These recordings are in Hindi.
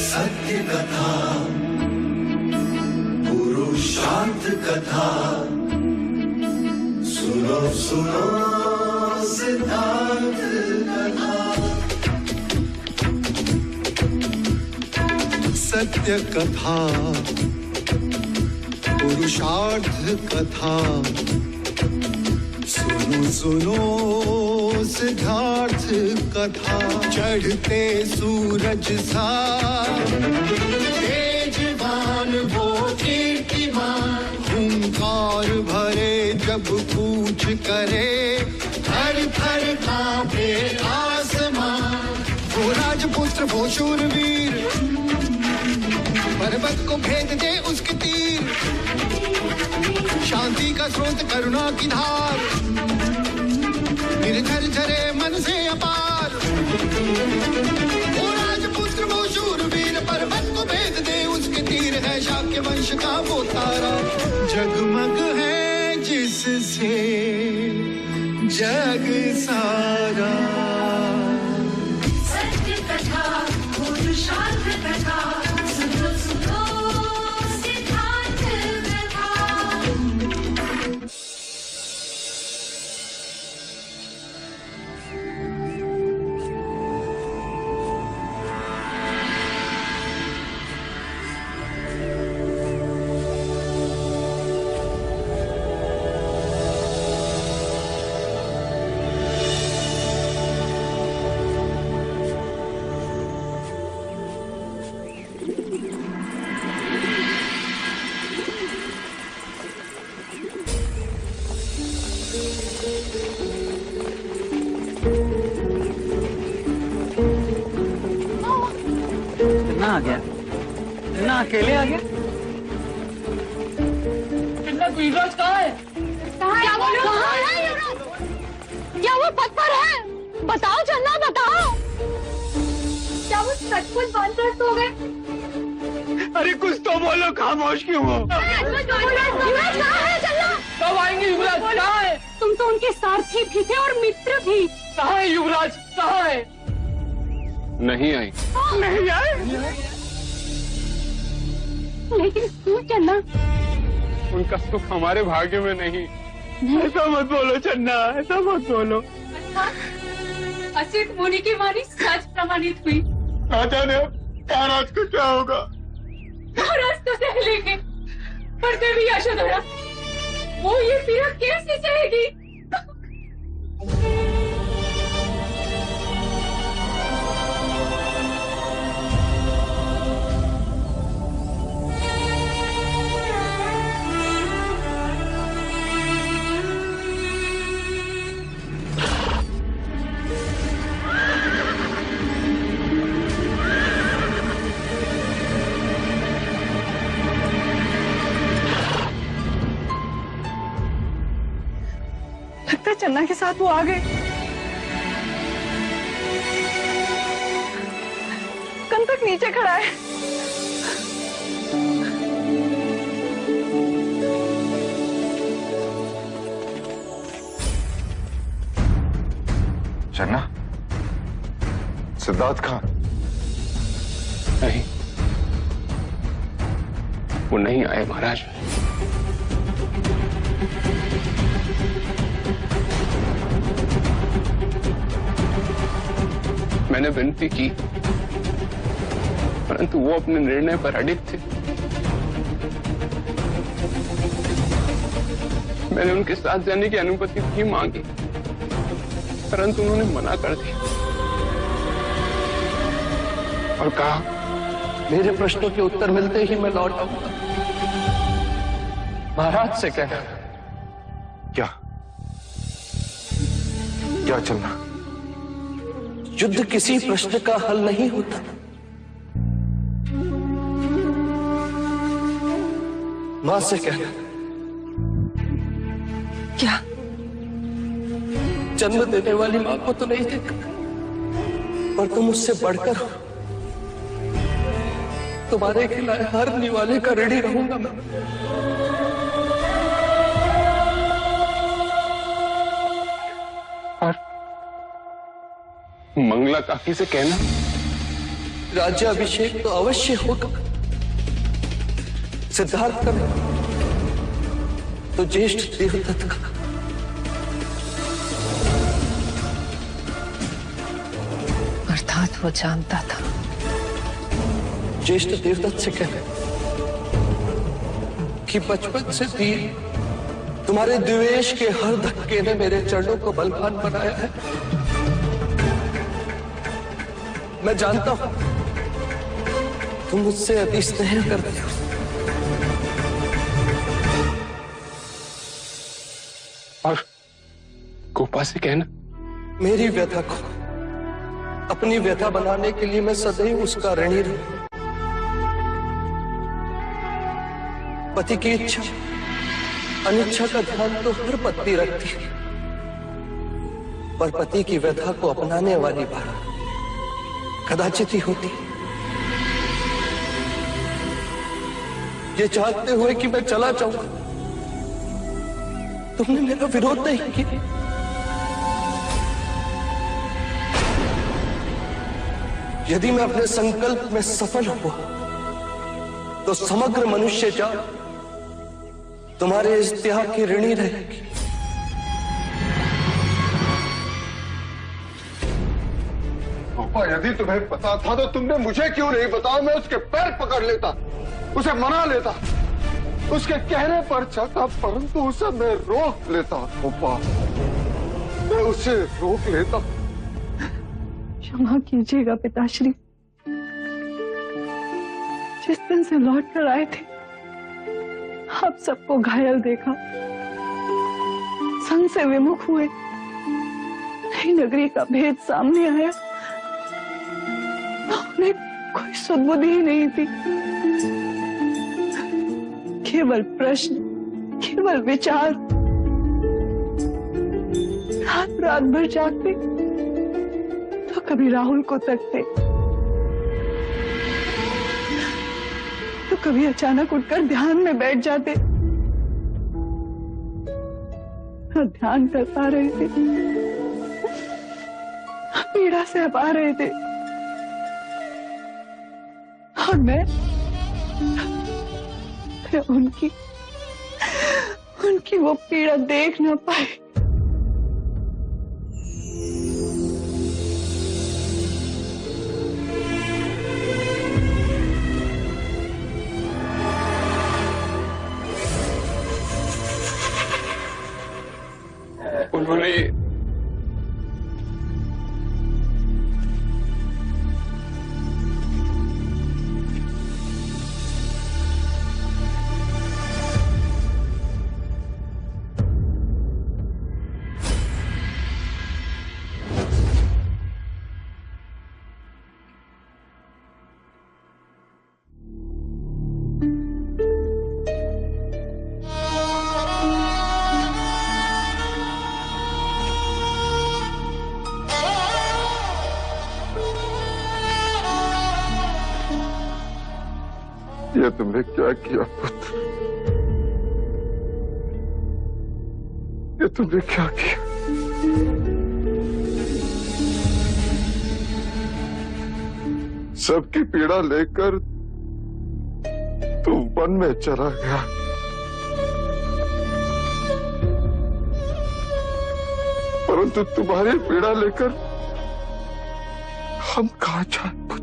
सत्य कथा, पुरुषार्थ कथा, सुनो सुनो सिद्धार्थ कथा। सत्य कथा, पुरुषार्थ कथा, सुनो सुनो सिद्धार्थ कथा। चढ़ते सूरज सा तेजवान वो कीर्तिमान, हुंकार भरे जब कूच करे, थर थर कांपे आसमान। वो राजपुत्र वो शूरवीर, पर्वत को भेद दे उसके तीर, शांति का स्रोत करुणा की धार, निर्झर झरे मन से अपार। वो राजपुत्र वो शूरवीर, पर्वत को भेद दे उसके तीर, है शाक्य वंश का वो तारा, जगमग है जिससे जग सारा। सत्य कथा, पुरुषार्थ कथा, सुनो सुनो सिद्धार्थ कथा। आ गया ना, अकेले आ गया। युवराज कहाँ है? क्या वो पद पर है? बताओ चन्ना, बताओ। क्या वो सचमुच वानप्रस्थ हो गए? अरे कुछ तो बोलो, खामोश क्यों हो? युवराज कहाँ है चन्ना? कब आएंगे युवराज? कहाँ है? तुम तो उनके सारथी भी थे और मित्र भी। कहाँ है युवराज? कहाँ है? नहीं आई। नहीं आए? लेकिन क्यों चन्ना? उनका सुख हमारे भाग्य में नहीं। ऐसा मत बोलो चन्ना, ऐसा मत बोलो। असित मुनि की वाणी सच प्रमाणित हुई। ना जाने अब महाराज को क्या होगा। महाराज तो सह लेंगे, पर देवी यशोधरा वो ये पीड़ा कैसे सहेगी? लगता है चन्ना के साथ वो आ गए। कंटक नीचे खड़ा है। चन्ना, सिद्धार्थ खान नहीं, वो नहीं आए महाराज। मैंने विनती की, परंतु वो अपने निर्णय पर अडिग थे। मैंने उनके साथ जाने की अनुमति भी मांगी, परंतु उन्होंने मना कर दिया और कहा, मेरे प्रश्नों के उत्तर मिलते ही मैं लौट आऊंगा। महाराज से कहना। क्या क्या चलना? युद्ध किसी प्रश्न का हल नहीं होता। मां से कहना। क्या? जन्म देने वाली मां को तो नहीं देखा, पर तुम उससे बढ़कर हो। तुम्हारे खिलाए हर निवाले का ऋणी रहूंगा मैं। और मंगला काकी से कहना राज्याभिषेक तो अवश्य होगा। सिद्धार्थ का नहीं तो ज्येष्ठ देवदत्त का। अर्थात वो जानता था। ज्येष्ठ देवदत्त से कहना कि बचपन से भी तुम्हारे द्वेष के हर धक्के ने मेरे चरणों को बलवान बनाया है। मैं जानता हूं तुम मुझसे अति स्नेह करते हो। और गोपा से कहना मेरी व्यथा को अपनी व्यथा बनाने के लिए मैं सदैव उसका ऋणी रहूं। पति की इच्छा अनिच्छा का ध्यान तो हर पत्नी रखती है, पर पति की व्यथा को अपनाने वाली बात कदाचित ही होती। ये चाहते हुए कि मैं चला जाऊंगा, तुमने मेरा विरोध नहीं किया। यदि मैं अपने संकल्प में सफल हुआ तो समग्र मनुष्य जात तुम्हारे इस त्याग की ऋणी रहेगी। पापा, यदि तुम्हें पता था तो तुमने मुझे क्यों नहीं बताया? मैं उसके पैर पकड़ लेता, उसे मना लेता, उसके कहने पर चलता, परंतु उसे मैं रोक लेता। पापा, मैं उसे रोक लेता। क्षमा कीजिएगा पिताश्री। जिस दिन से लौट कर आए थे आप सबको घायल देखा, संग से विमुख हुए, नई नगरी का भेद सामने आया, उन्हें कोई सुध-बुद्धि ही नहीं थी। केवल प्रश्न, केवल विचार। रात भर जागते तो कभी राहुल को तकते तो कभी अचानक उठकर ध्यान में बैठ जाते। ध्यान कर पा रहे थे, पीड़ा सह पा रहे थे, और मैं उनकी वो पीड़ा देख ना पाई। उन्होंने ये तुमने क्या किया पुत्र? ये तुमने क्या किया? सबकी पीड़ा लेकर तू वन में चला गया, परंतु तुम्हारी पीड़ा लेकर हम कहां जाए पुत्र?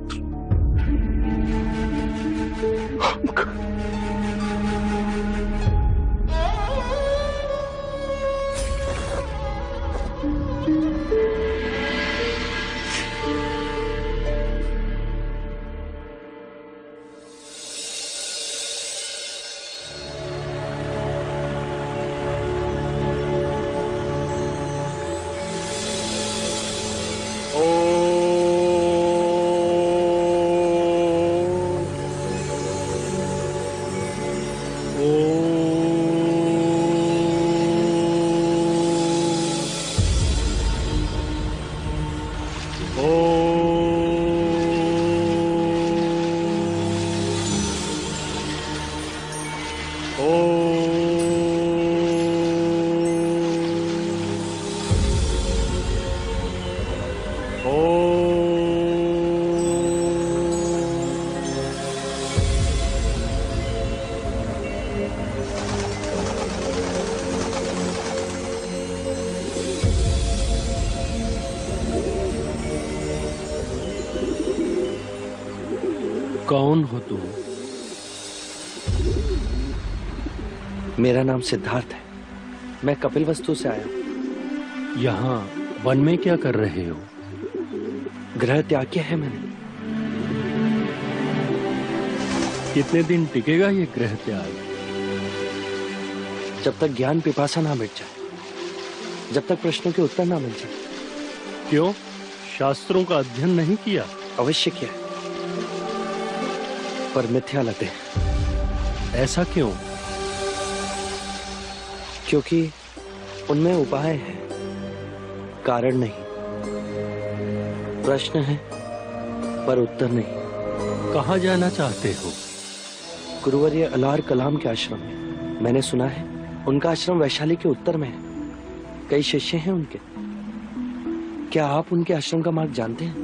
कौन हो तुम? मेरा नाम सिद्धार्थ है। मैं कपिलवस्तु से आया हूं। यहाँ वन में क्या कर रहे हो? ग्रह त्याग किया है मैंने। कितने दिन टिकेगा ये ग्रह त्याग? जब तक ज्ञान पिपासा ना मिट जाए, जब तक प्रश्नों के उत्तर ना मिल जाए। क्यों, शास्त्रों का अध्ययन नहीं किया? अवश्य किया, पर मिथ्या लते। ऐसा क्यों? क्योंकि उनमें उपाय है, कारण नहीं। प्रश्न है पर उत्तर नहीं। कहाँ जाना चाहते हो? गुरुवर्य अलार कलाम के आश्रम में। मैंने सुना है उनका आश्रम वैशाली के उत्तर में है। कई शिष्य हैं उनके। क्या आप उनके आश्रम का मार्ग जानते हैं?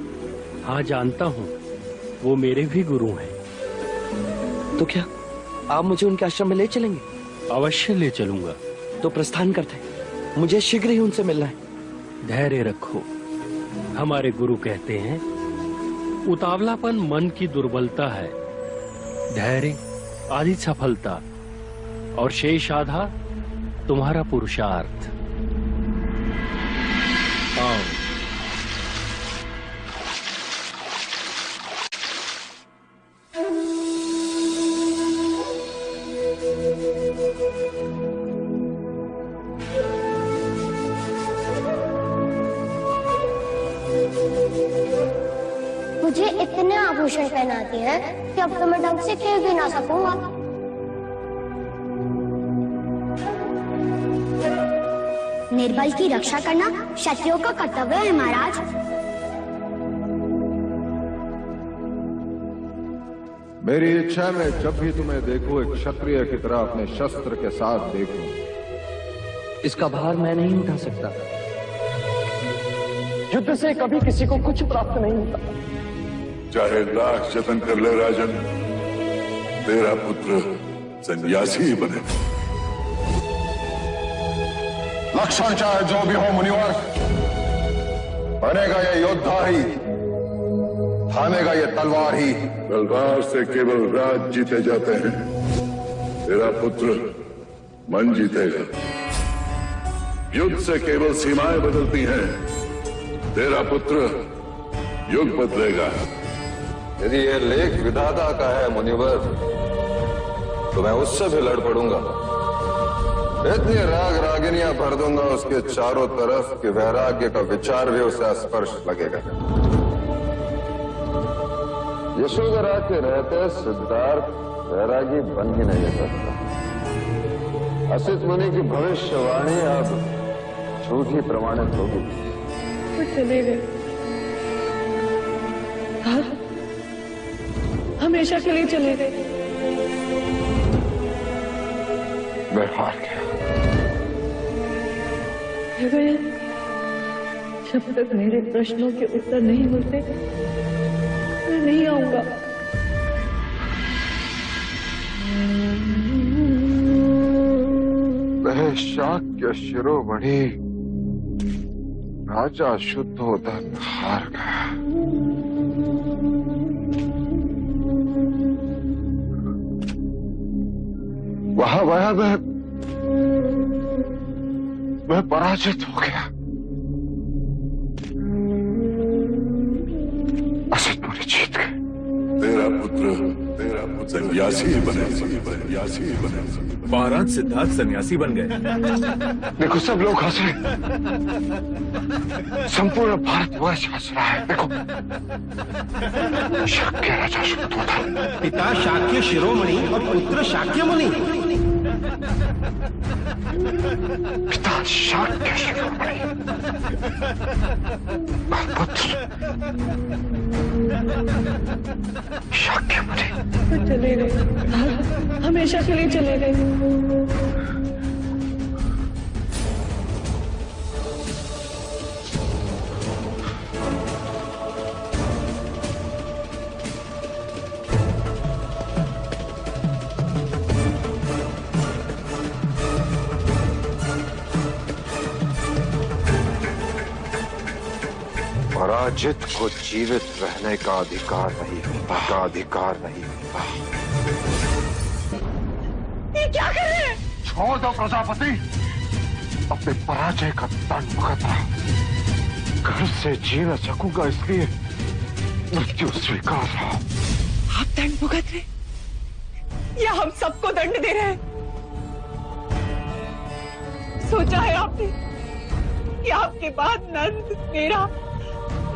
हाँ, जानता हूँ। वो मेरे भी गुरु हैं। तो क्या आप मुझे उनके आश्रम में ले चलेंगे? अवश्य ले चलूंगा। तो प्रस्थान करते हैं। मुझे शीघ्र ही उनसे मिलना है। धैर्य रखो। हमारे गुरु कहते हैं उतावलापन मन की दुर्बलता है, धैर्य आदि सफलता, और शेष आधा तुम्हारा पुरुषार्थ। आओ। मुझे इतने आभूषण पहनाती है कि अब तो मैं ढंग से खेल भी ना सकूंगा। निर्बल की रक्षा करना क्षत्रियों का कर्तव्य है महाराज। मेरी इच्छा में जब भी तुम्हें देखूं एक क्षत्रिय की तरह अपने शस्त्र के साथ देखूं। इसका भार मैं नहीं उठा सकता। युद्ध से कभी किसी को कुछ प्राप्त नहीं होता। चाहे लाख जतन कर ले राजन, तेरा पुत्र सन्यासी ही बने। लक्षण चाहे जो भी हो मुनिवर, बनेगा ये योद्धा ही, थामेगा ये तलवार ही। तलवार से केवल राज जीते जाते हैं, तेरा पुत्र मन जीतेगा। युद्ध से केवल सीमाएं बदलती हैं, तेरा पुत्र युग बदलेगा। यदि ये लेख विधाता का है मुनिवर, तो मैं उससे भी लड़ पड़ूंगा। इतनी राग रागिनियां भर दूंगा उसके चारों तरफ कि वैराग्य का विचार भी उसे स्पर्श लगेगा। यशोधरा के रहते सिद्धार्थ वैरागी बन ही नहीं सकता। असित मुनि की भविष्यवाणी अब झूठी प्रमाणित होगी। वो चले गए। हमेशा के लिए चले गए। मैं हार गया। जब तक मेरे प्रश्नों के उत्तर नहीं मिलते मैं नहीं आऊंगा। वह शाक्य शिरोमणि राजा शुद्धोधन हार गया। वह पराजित हो गया। असित मुनि जीत गए। तेरा पुत्र सन्यासी ही बने, सन्यासी ही बने। महाराज सिद्धार्थ सन्यासी बन गए। देखो सब लोग हंस रहे। संपूर्ण भारतवर्ष हंस रहा है। देखो शाक्य राजा शुद्धोधन, पिता शाक्य शिरोमणि और पुत्र शाक्य मुनि। पिता शाक्य शिरोमणि, पुत्र शाक्य मुनि। वो चले गए। हमेशा के लिए चले गए। पराजित को जीवित रहने का अधिकार नहीं होता, ये क्या कर रहे हैं? छोड़ दो प्रजापति, अपने पराजय का दंड भुगत रहा। घर से जी न सकूंगा इसलिए मृत्यु स्वीकार रहा। आप दंड भुगत रहे या हम सबको दंड दे रहे हैं? सोचा है आपने कि आपके बाद नंद, मेरा,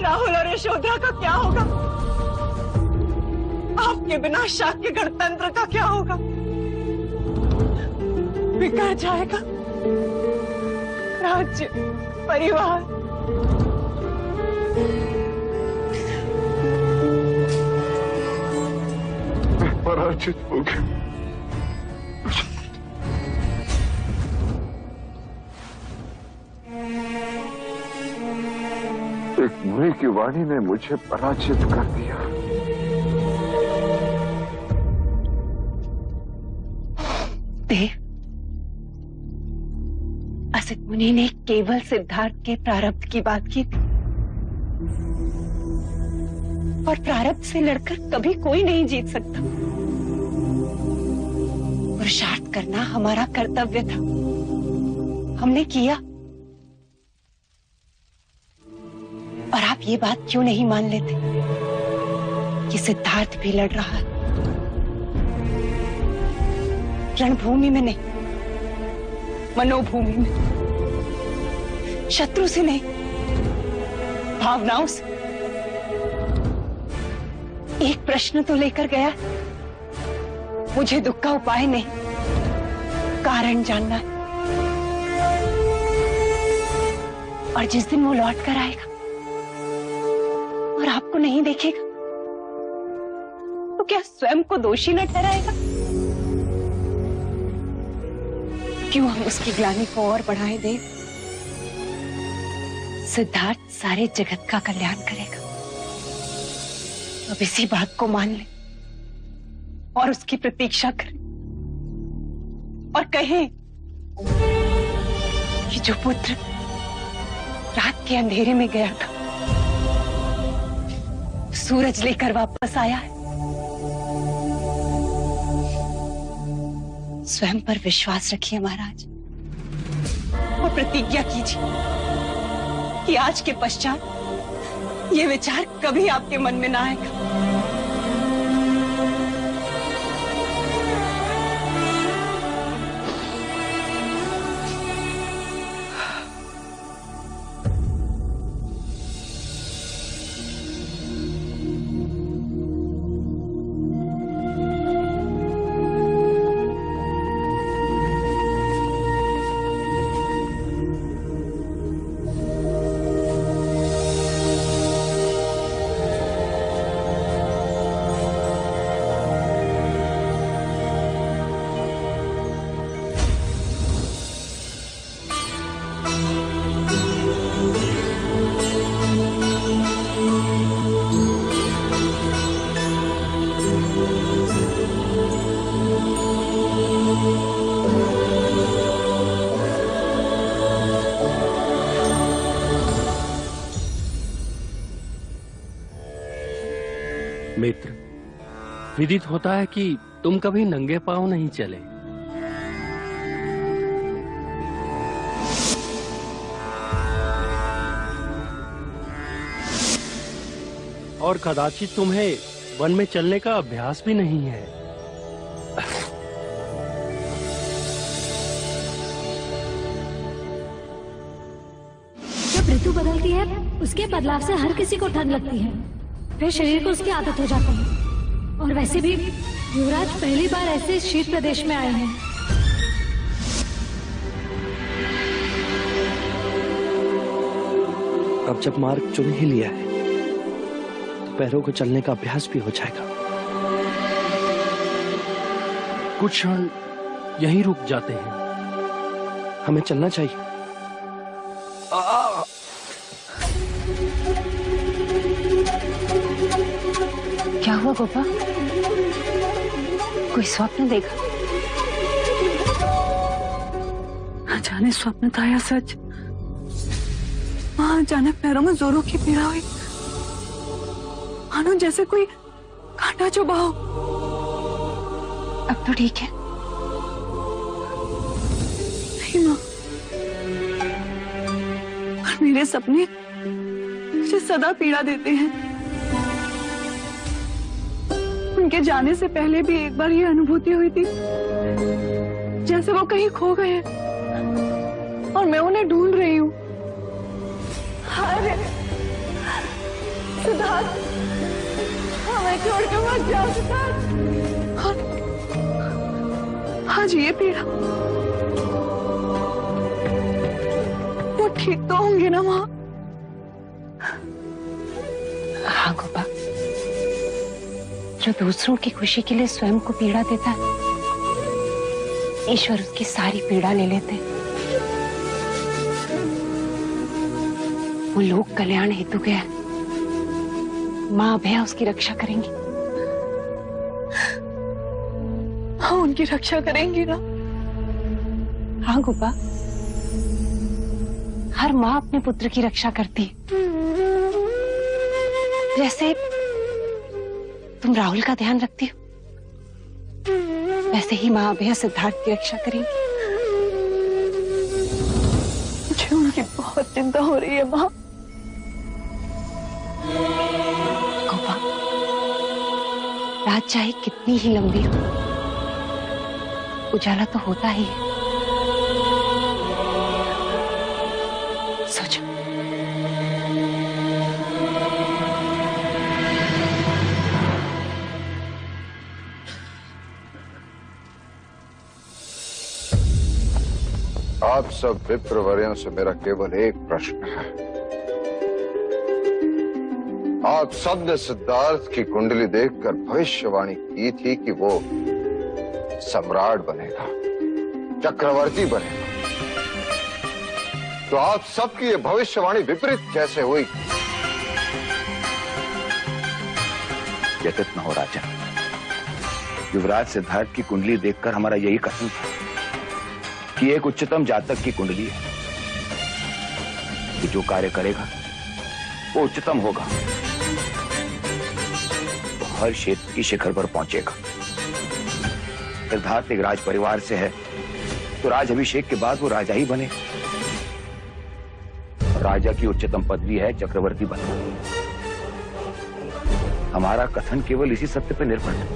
राहुल और यशोधरा का क्या होगा? आपके बिना शाक्य गणतंत्र का क्या होगा? बिगड़ जाएगा राज्य, परिवार। मैं पराजित हो गया। एक मुनि की वाणी ने मुझे पराजित कर दिया। देव, असित मुनि ने केवल सिद्धार्थ के प्रारब्ध की बात की थी, और प्रारब्ध से लड़कर कभी कोई नहीं जीत सकता। पुरुषार्थ करना हमारा कर्तव्य था, हमने किया। और आप ये बात क्यों नहीं मान लेते कि सिद्धार्थ भी लड़ रहा है, रणभूमि में नहीं, मनोभूमि में, शत्रु से नहीं, भावनाओं से। एक प्रश्न तो लेकर गया, मुझे दुख का उपाय नहीं, कारण जानना है। और जिस दिन वो लौट कर आएगा और आपको नहीं देखेगा, तो क्या स्वयं को दोषी न ठहराएगा? क्यों हम उसकी ग्लानि को और बढ़ाए दें? सिद्धार्थ सारे जगत का कल्याण करेगा। अब इसी बात को मान ले और उसकी प्रतीक्षा करें और कहें कि जो पुत्र रात के अंधेरे में गया था, सूरज लेकर वापस आया है। स्वयं पर विश्वास रखिए महाराज, और प्रतिज्ञा कीजिए कि आज के पश्चात ये विचार कभी आपके मन में ना आएगा। मित्र, विदित होता है कि तुम कभी नंगे पांव नहीं चले। और कदाचित तुम्हें वन में चलने का अभ्यास भी नहीं है। जब ऋतु बदलती है, उसके बदलाव से हर किसी को ठंड लगती है, फिर शरीर को उसकी आदत हो जाती है। और वैसे भी युवराज पहली बार ऐसे शीत प्रदेश में आए हैं। अब जब मार्ग चुन ही लिया है, तो पैरों को चलने का अभ्यास भी हो जाएगा। कुछ क्षण यहीं रुक जाते हैं। हमें चलना चाहिए। क्या हुआ गोपा? कोई स्वप्न देखा? न जाने स्वप्न था या सच। वहां अचानक पैरों में जोरों की पीड़ा हुई। मानो जैसे कोई कांटा चुभा हो। अब तो ठीक है? नहीं माँ, और मेरे सपने मुझे सदा पीड़ा देते हैं। उनके जाने से पहले भी एक बार ये अनुभूति हुई थी जैसे वो कहीं खो गए हैं और मैं उन्हें ढूंढ रही हूँ। अरे सिद्धार्थ, हमें छोड़ के मत जाओ सिद्धार्थ। आज ये पीड़ा, वो ठीक तो होंगे ना माँ? हाँ गोपा, जो दूसरों की खुशी के लिए स्वयं को पीड़ा देता है, ईश्वर उसकी सारी पीड़ा ले लेते हैं। वो लोक कल्याण हेतु गया है, माँ अभया उसकी रक्षा करेंगी। हाँ, उनकी रक्षा करेंगी ना? हाँ गोपा, हर माँ अपने पुत्र की रक्षा करती है। जैसे तुम राहुल का ध्यान रखती हो, वैसे ही माँ अभया सिद्धार्थ की रक्षा करेंगी। मुझे उनकी बहुत चिंता हो रही है माँ। गोपा, रात चाहे कितनी ही लंबी हो, उजाला तो होता ही है। सोचो। आप सब विप्रवर्यों से मेरा केवल एक प्रश्न है। आप सब ने सिद्धार्थ की कुंडली देखकर भविष्यवाणी की थी कि वो सम्राट बनेगा, चक्रवर्ती बनेगा। तो आप सबकी ये भविष्यवाणी विपरीत कैसे हुई? व्यतीत न हो राजा। युवराज सिद्धार्थ की कुंडली देखकर हमारा यही कथन था कि एक उच्चतम जातक की कुंडली है कि जो कार्य करेगा वो उच्चतम होगा, वो हर क्षेत्र की शिखर पर पहुंचेगा। सिद्धार्थ एक राज परिवार से है तो राज अभिषेक के बाद वो राजा ही बने। राजा की उच्चतम पदवी है चक्रवर्ती बनना। हमारा कथन केवल इसी सत्य पर निर्भर है।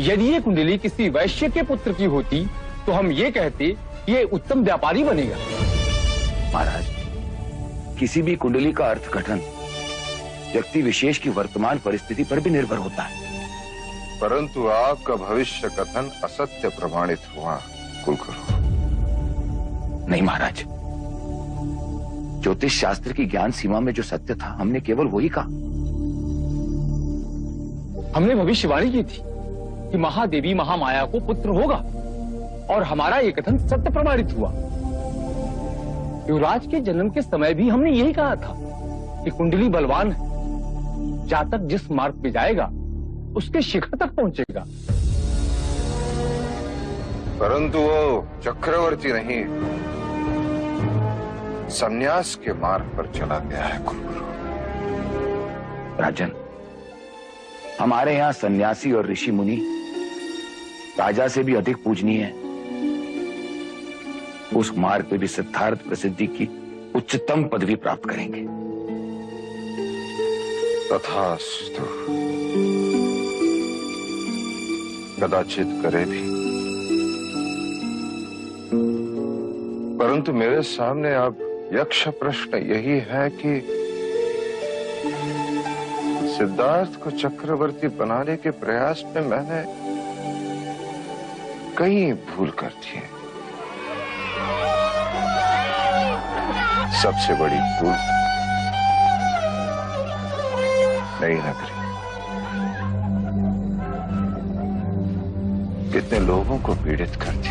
यदि ये कुंडली किसी वैश्य के पुत्र की होती तो हम ये कहते ये उत्तम व्यापारी बनेगा। महाराज, किसी भी कुंडली का अर्थघटन व्यक्ति विशेष की वर्तमान परिस्थिति पर भी निर्भर होता है। परंतु आपका भविष्य कथन असत्य प्रमाणित हुआ कुलगुरु। नहीं महाराज, ज्योतिष शास्त्र की ज्ञान सीमा में जो सत्य था हमने केवल वही कहा। हमने भविष्यवाणी की थी कि महादेवी महामाया को पुत्र होगा और हमारा ये कथन सत्य प्रमाणित हुआ। युवराज के जन्म के समय भी हमने यही कहा था कि कुंडली बलवान है, जातक जिस मार्ग पे जाएगा उसके शिखर तक पहुंचेगा। परंतु वो चक्रवर्ती नहीं, संन्यास के मार्ग पर चला गया है कुलगुरु। राजन, हमारे यहाँ सन्यासी और ऋषि मुनि राजा से भी अधिक पूजनीय है। उस मार्ग पे भी सिद्धार्थ प्रसिद्धि की उच्चतम पदवी प्राप्त करेंगे। तथास्तु, कदाचित करे भी। परंतु मेरे सामने अब यक्ष प्रश्न यही है कि सिद्धार्थ को चक्रवर्ती बनाने के प्रयास में मैंने कई भूल कर दी है। सबसे बड़ी भूल नई नगरी। कितने लोगों को पीड़ित करती,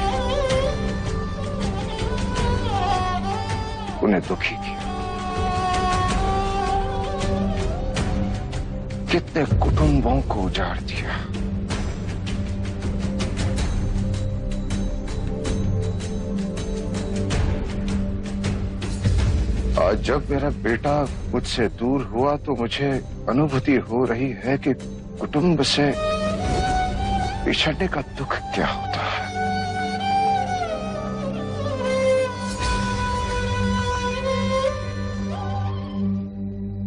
उन्हें दुखी किया, कितने कुटुंबों को उजाड़ दिया। आज जब मेरा बेटा मुझसे दूर हुआ तो मुझे अनुभूति हो रही है कि कुटुंब से बिछड़ने का दुख क्या होता है।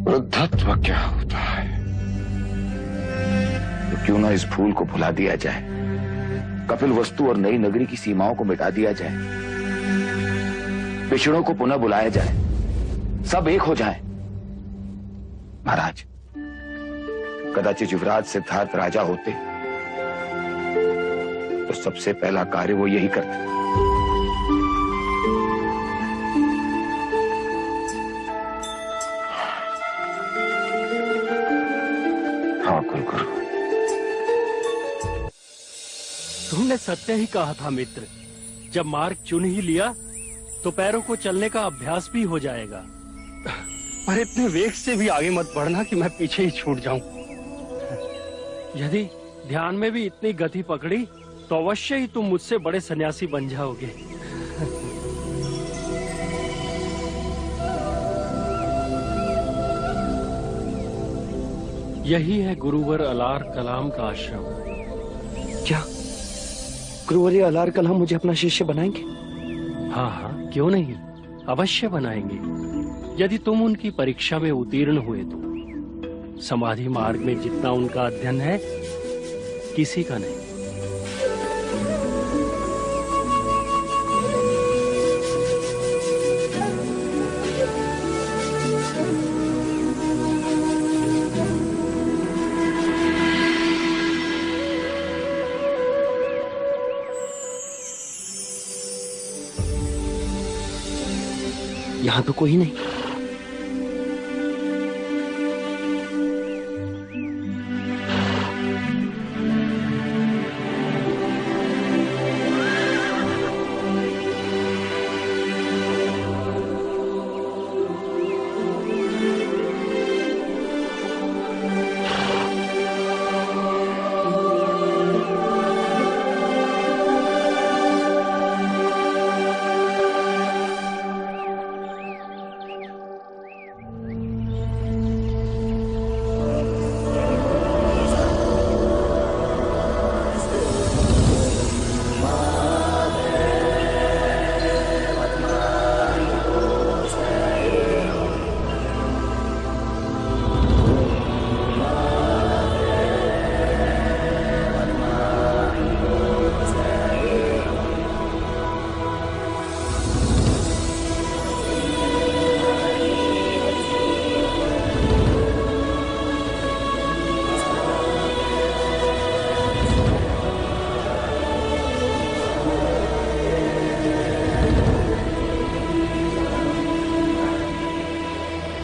वृद्धत्व क्या होता है। तो क्यों ना इस भूल को भुला दिया जाए, कपिल वस्तु और नई नगरी की सीमाओं को मिटा दिया जाए, पिछड़ों को पुनः बुलाया जाए, सब एक हो जाए। महाराज, कदाचित युवराज सिद्धार्थ राजा होते तो सबसे पहला कार्य वो यही करते। हाँ कुलगुरु, तुमने सत्य ही कहा था मित्र। जब मार्ग चुन ही लिया तो पैरों को चलने का अभ्यास भी हो जाएगा। पर इतने वेग से भी आगे मत बढ़ना कि मैं पीछे ही छूट जाऊं। यदि ध्यान में भी इतनी गति पकड़ी तो अवश्य ही तुम मुझसे बड़े सन्यासी बन जाओगे। यही है गुरुवर अलार कलाम का आश्रम। क्या गुरुवर अलार कलाम मुझे अपना शिष्य बनाएंगे? हाँ हाँ, क्यों नहीं, अवश्य बनाएंगे। यदि तुम उनकी परीक्षा में उत्तीर्ण हुए तो। समाधि मार्ग में जितना उनका अध्ययन है किसी का नहीं। यहां तो कोई नहीं।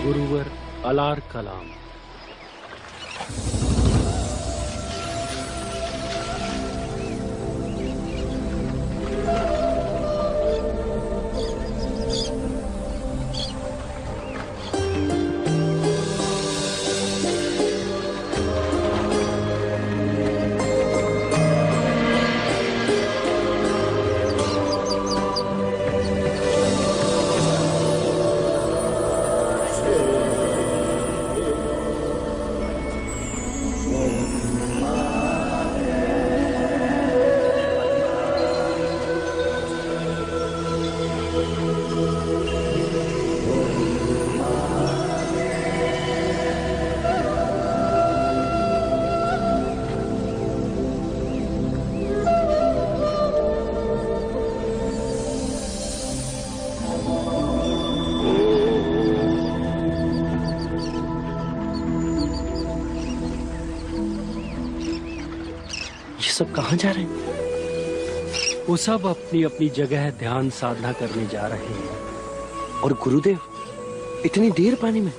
गुरुवर अलार कलाम। सब कहाँ जा रहे हैं? वो सब अपनी अपनी जगह ध्यान साधना करने जा रहे हैं। और गुरुदेव इतनी देर पानी में?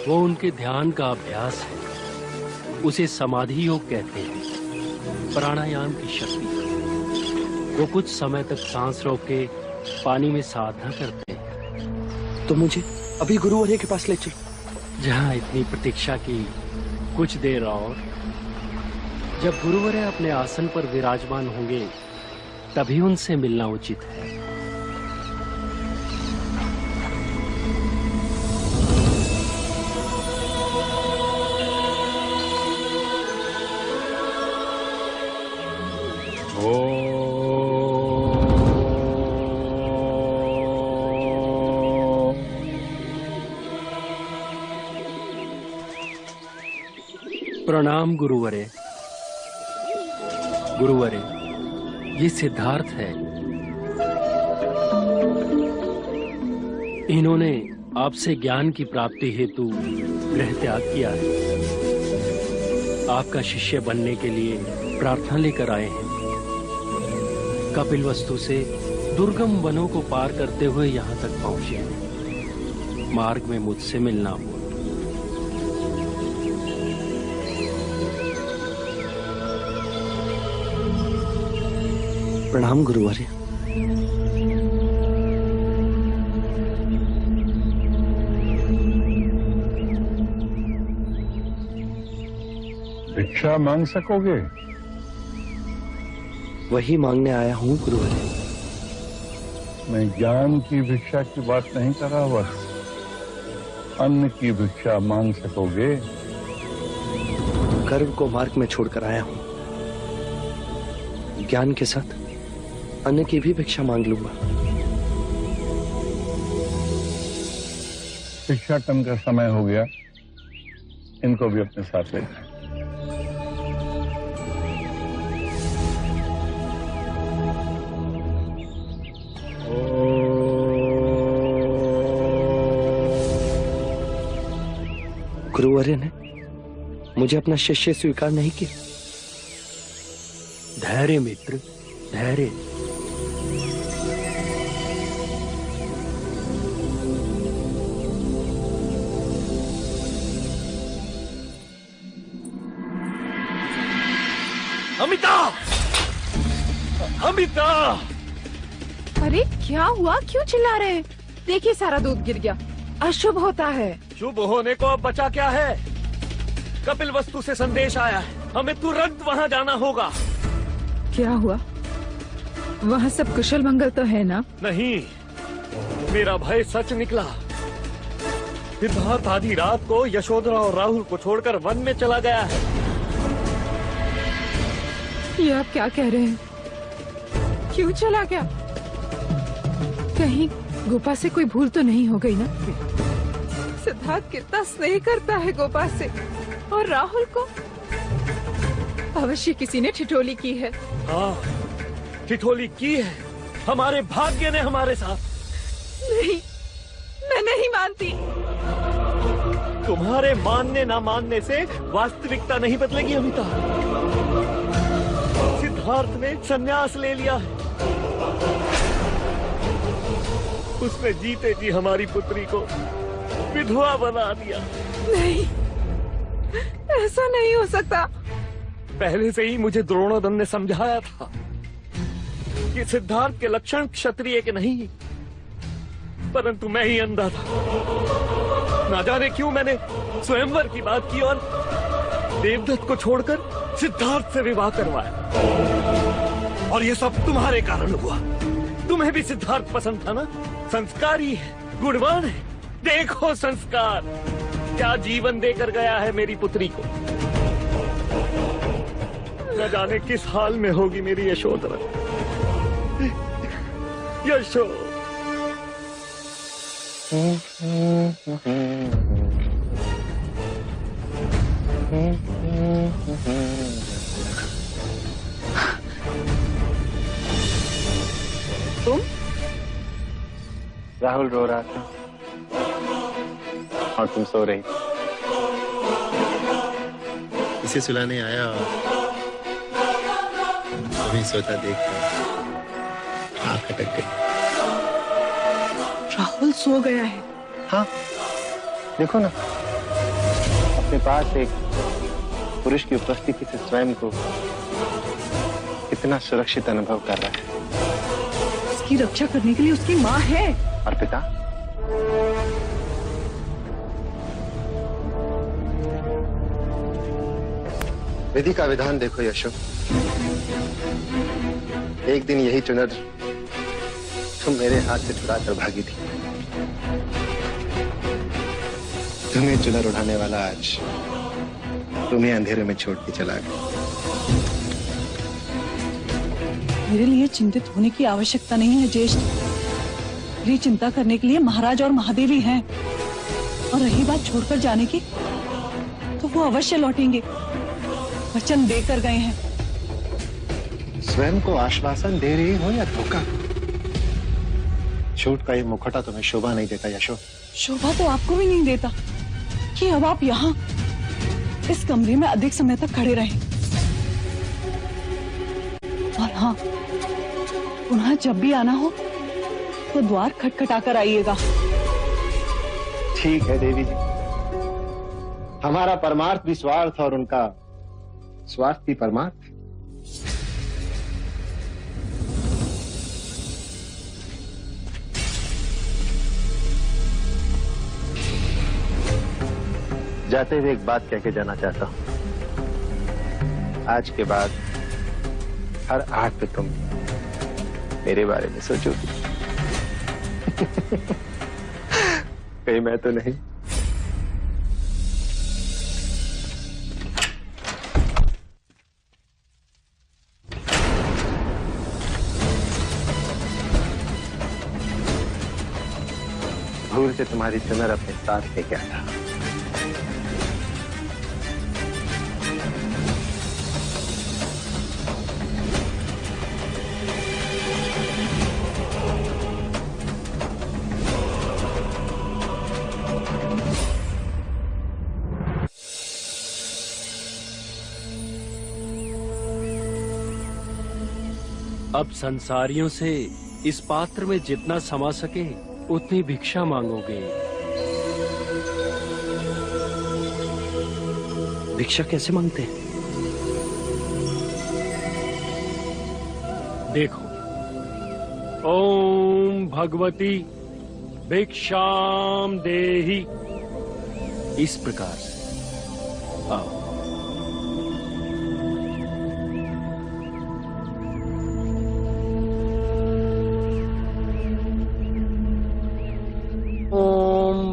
वो उनके ध्यान का अभ्यास है, उसे समाधि योग कहते हैं, प्राणायाम की शक्ति। वो कुछ समय तक सांस रोक के पानी में साधना करते हैं। तो मुझे अभी गुरुवर्य के पास ले चलो। जहाँ इतनी प्रतीक्षा की, कुछ देर और। जब गुरुवर्य अपने आसन पर विराजमान होंगे तभी उनसे मिलना उचित है। प्रणाम गुरुवरे। गुरुवरे, ये सिद्धार्थ है। इन्होंने आपसे ज्ञान की प्राप्ति हेतु गृह त्याग किया है। आपका शिष्य बनने के लिए प्रार्थना लेकर आए हैं। कपिलवस्तु से दुर्गम वनों को पार करते हुए यहाँ तक पहुंचे हैं। मार्ग में मुझसे मिलना हुआ। प्रणाम गुरुवर्य। भिक्षा मांग सकोगे? वही मांगने आया हूँ गुरुवर्य। मैं ज्ञान की भिक्षा की बात नहीं कर रहा, बस अन्न की भिक्षा मांग सकोगे? गर्व को मार्ग में छोड़कर आया हूँ। ज्ञान के साथ अन्न की भी भिक्षा मांग लूंगा। भिक्षाटन का समय हो गया, इनको भी अपने साथ ले जाएं। गुरुवर्य ने मुझे अपना शिष्य स्वीकार नहीं किया। धैर्य मित्र, धैर्य। अमिता! अमिता! अरे क्या हुआ, क्यों चिल्ला रहे हैं? देखिए सारा दूध गिर गया, अशुभ होता है। शुभ होने को अब बचा क्या है? कपिलवस्तु से संदेश आया है, हमें तुरंत वहाँ जाना होगा। क्या हुआ? वहाँ सब कुशल मंगल तो है ना? नहीं, मेरा भय सच निकला। सिद्धार्थ आधी रात को यशोधरा और राहुल को छोड़कर वन में चला गया है। ये आप क्या कह रहे हैं? क्यों चला गया? कहीं गोपा से कोई भूल तो नहीं हो गई ना? सिद्धार्थ कितना स्नेह करता है गोपा से, और राहुल को अवश्य किसी ने ठिठोली की है। हाँ, ठिठोली की है। हमारे भाग्य ने हमारे साथ। नहीं, मैं नहीं मानती। तुम्हारे मानने ना मानने से वास्तविकता नहीं बदलेगी अमिता। सिद्धार्थ ने संन्यास ले लिया है। उसने जीते जी हमारी पुत्री को विधवा बना दिया। नहीं, ऐसा नहीं हो सकता। पहले से ही मुझे द्रोणोदन ने समझाया था कि सिद्धार्थ के लक्षण क्षत्रिय के नहीं, परंतु मैं ही अंधा था। ना जाने क्यों मैंने स्वयंवर की बात की और देवदत्त को छोड़कर सिद्धार्थ से विवाह करवाया। और ये सब तुम्हारे कारण हुआ। तुम्हें भी सिद्धार्थ पसंद था ना? संस्कारी है, गुणवान है। देखो संस्कार क्या जीवन देकर गया है मेरी पुत्री को। न जाने किस हाल में होगी मेरी यशोधरा। यशो तुम? राहुल रो रहा था और तुम सो रही। इसे सुलाने आया और अभी सोता देखकर आंख अटक गई। राहुल सो गया है। हाँ, देखो ना, अपने पास एक पुरुष की उपस्थिति से स्वयं को कितना सुरक्षित अनुभव कर रहा है। उसकी रक्षा करने के लिए उसकी माँ है। और पिता? विधि का विधान देखो यशो। एक दिन यही चुनर तुम मेरे हाथ से चुरा कर भागी थी। तुम्हें चुनर उठाने वाला आज तुम्हें अंधेरे में छोड़ के चला गया। मेरे लिए चिंतित होने की आवश्यकता नहीं है ज्येष्ठ। मेरी चिंता करने के लिए महाराज और महादेवी हैं। और रही बात छोड़कर जाने की, तो वो अवश्य लौटेंगे। वचन देकर गए हैं। स्वयं को आश्वासन दे रही हो या धोखा? झूठ का ये मुखौटा तुम्हें शोभा नहीं देता यशो। शोभा तो आपको भी नहीं देता कि अब आप यहाँ इस कमरे में अधिक समय तक खड़े रहें। और हाँ, पुनः जब भी आना हो तो द्वार खटखटाकर आइएगा। ठीक है देवी जी, हमारा परमार्थ भी स्वार्थ और उनका स्वार्थ भी परमार्थ। जाते हुए एक बात कह के जाना चाहता हूं। आज के बाद हर आठ पे तुम मेरे बारे में सोचोगी। कहीं मैं तो नहीं? भूल से तुम्हारी चुनर अपने साथ लेके आया। अब संसारियों से इस पात्र में जितना समा सके उतनी भिक्षा मांगोगे। भिक्षा कैसे मांगते हैं? देखो, ओम भगवती भिक्षाम देहि, इस प्रकार से। आओ।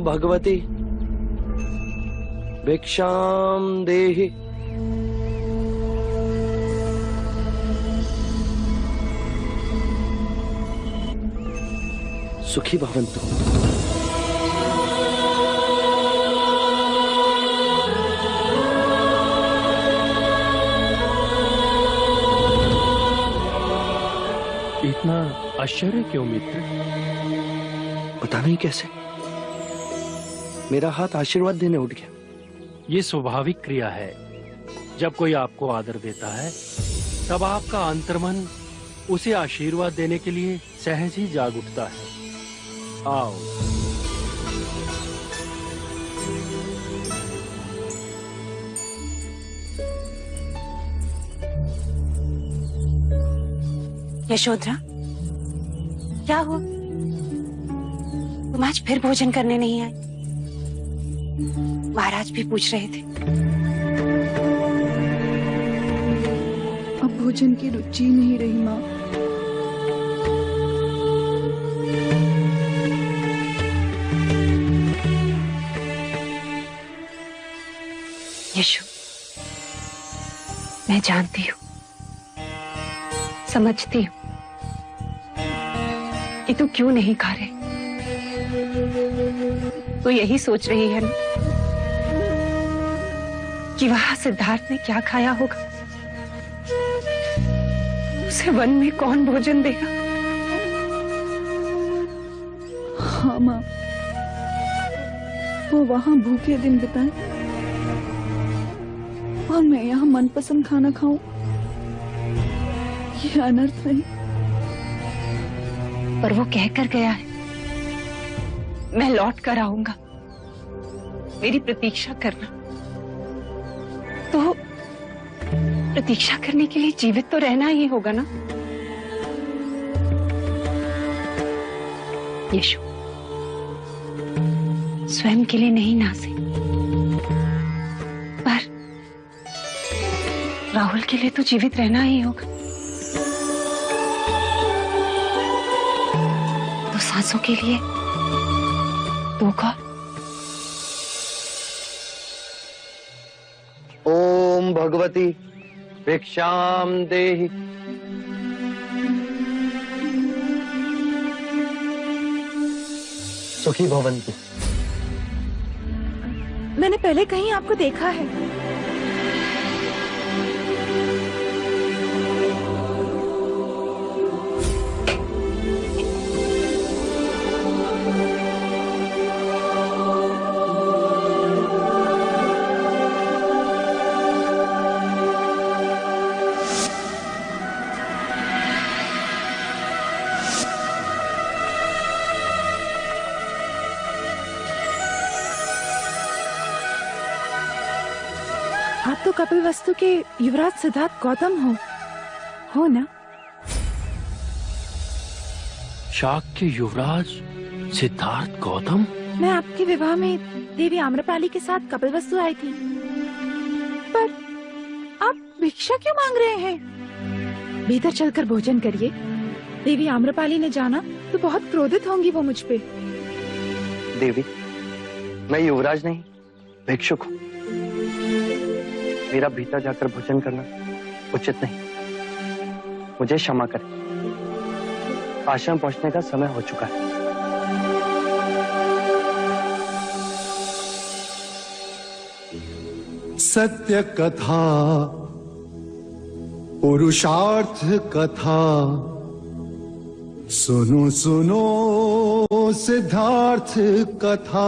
भगवती भिक्षाम देहि। सुखी भवन्तु। इतना आश्चर्य क्यों मित्र? पता नहीं कैसे मेरा हाथ आशीर्वाद देने उठ गया। ये स्वाभाविक क्रिया है। जब कोई आपको आदर देता है तब आपका अंतर्मन उसे आशीर्वाद देने के लिए सहज ही जाग उठता है। आओ। यशोधरा, क्या हुआ? तुम आज फिर भोजन करने नहीं आए? महाराज भी पूछ रहे थे। अब भोजन की रुचि नहीं रही माँ। यशु, मैं जानती हूँ, समझती हूँ कि तू क्यों नहीं खा रहे। तो यही सोच रही है ना कि वहां सिद्धार्थ ने क्या खाया होगा, उसे वन में कौन भोजन देगा। हाँ माँ, वो वहां भूखे दिन बिताए और मैं यहाँ मनपसंद खाना खाऊं, ये अनर्थ नहीं। पर वो कहकर गया है, मैं लौट कर आऊंगा, मेरी प्रतीक्षा करना। तो प्रतीक्षा करने के लिए जीवित तो रहना ही होगा ना। यशु, स्वयं के लिए नहीं नासे, पर राहुल के लिए तो जीवित रहना ही होगा। तो सांसों के लिए दो कौर। ओम भगवती भिक्षाम देहि। सुखी भवन्तु। मैंने पहले कहीं आपको देखा है। कपिलवस्तु के युवराज सिद्धार्थ गौतम हो ना? शाक्य युवराज सिद्धार्थ गौतम? मैं आपके विवाह में देवी आम्रपाली के साथ कपिलवस्तु आई थी, पर आप भिक्षा क्यों मांग रहे हैं? भीतर चलकर भोजन करिए। देवी आम्रपाली ने जाना तो बहुत क्रोधित होंगी वो मुझ पे। देवी, मैं युवराज नहीं, भिक्षुक हूँ। मेरा भीतर जाकर भोजन करना उचित नहीं। मुझे क्षमा करें। आश्रम पहुंचने का समय हो चुका है। सत्य कथा, पुरुषार्थ कथा, सुनो सुनो सिद्धार्थ कथा।